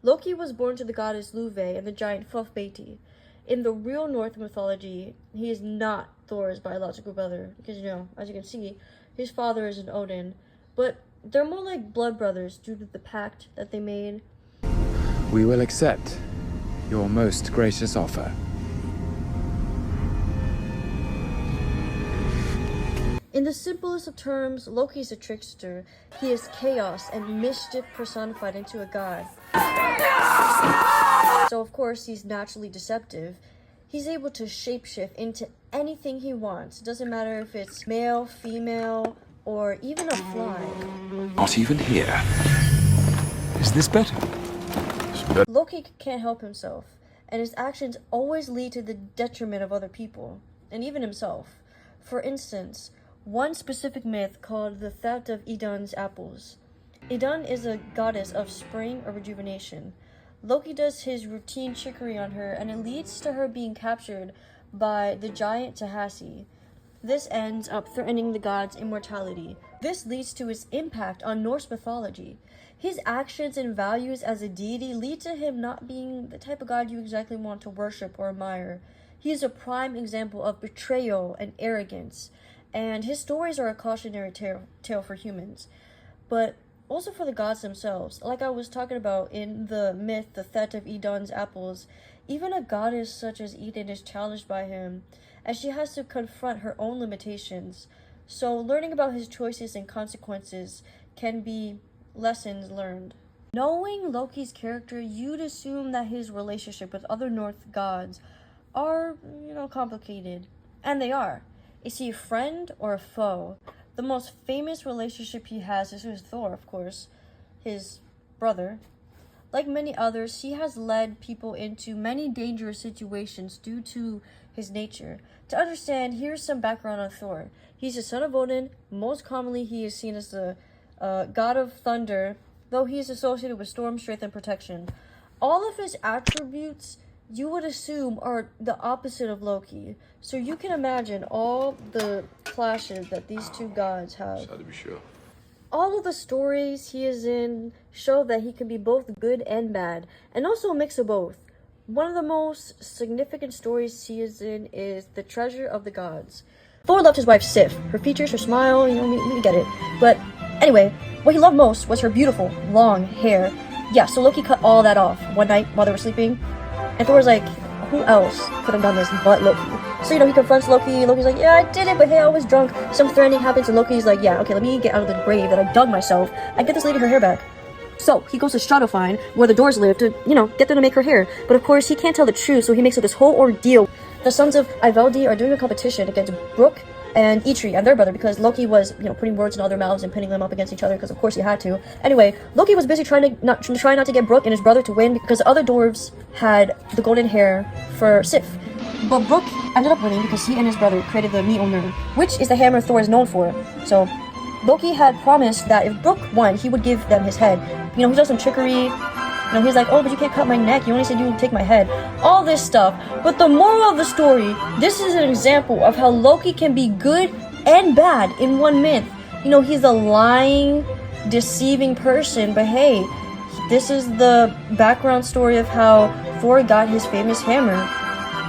Loki was born to the goddess Luve and the giant Fufbeti. In the real Norse mythology, he is not Thor's biological brother, because, as you can see, his father is an Odin, but they're more like blood brothers due to the pact that they made. We will accept your most gracious offer. In the simplest of terms, Loki's a trickster. He is chaos and mischief personified into a god. So of course he's naturally deceptive. He's able to shapeshift into anything he wants. It doesn't matter if it's male, female, or even a fly. Not even here. Is this better? Loki can't help himself, and his actions always lead to the detriment of other people, and even himself. For instance, one specific myth called the theft of Idun's apples. Idun is a goddess of spring or rejuvenation. Loki does his routine trickery on her, and it leads to her being captured by the giant Tahasi. This ends up threatening the god's immortality. This leads to his impact on Norse mythology. His actions and values as a deity lead to him not being the type of god you exactly want to worship or admire. He is a prime example of betrayal and arrogance, and his stories are a cautionary tale for humans, but also for the gods themselves. Like I was talking about in the myth, the theft of Idun's apples, even a goddess such as Eden is challenged by him, as she has to confront her own limitations. So learning about his choices and consequences can be lessons learned. Knowing Loki's character, you'd assume that his relationship with other Norse gods are, complicated. And they are. Is he a friend or a foe? The most famous relationship he has is with Thor, of course, his brother. Like many others, he has led people into many dangerous situations due to his nature. To understand, here's some background on Thor. He's a son of Odin. Most commonly, he is seen as the god of thunder, though he is associated with storm, strength, and protection. All of his attributes, you would assume, are the opposite of Loki. So you can imagine all the clashes that these two gods have. Sad to be sure. All of the stories he is in show that he can be both good and bad, and also a mix of both. One of the most significant stories he is in is The Treasure of the Gods. Thor loved his wife Sif. Her features, her smile, we get it. But anyway, what he loved most was her beautiful, long hair. Yeah, so Loki cut all that off one night while they were sleeping. And Thor was like, who else could have done this but Loki? So, he confronts Loki. Loki's like, yeah, I did it, but hey, I was drunk. Some threatening happens, and Loki's like, yeah, okay, let me get out of the grave that I dug myself and get this lady her hair back. So, he goes to Stratofine, where the Doors live, to, get them to make her hair. But of course, he can't tell the truth, so he makes up this whole ordeal. The sons of Ivaldi are doing a competition against Brooke and Eitri and their brother, because Loki was, putting words in all their mouths and pinning them up against each other, because of course he had to. Anyway, Loki was busy trying not to get Brooke and his brother to win, because the other dwarves had the golden hair for Sif. But Brooke ended up winning because he and his brother created the Mjolnir, which is the hammer Thor is known for. So Loki had promised that if Brooke won, he would give them his head. He does some trickery. He's like, oh, but you can't cut my neck. You only said you would take my head. All this stuff. But the moral of the story, this is an example of how Loki can be good and bad in one myth. He's a lying, deceiving person, but hey, this is the background story of how Thor got his famous hammer.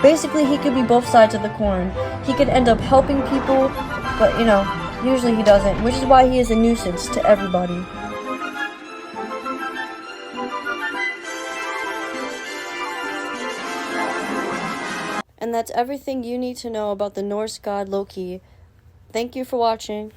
Basically, he could be both sides of the coin. He could end up helping people, but, usually he doesn't, which is why he is a nuisance to everybody. And that's everything you need to know about the Norse god Loki. Thank you for watching.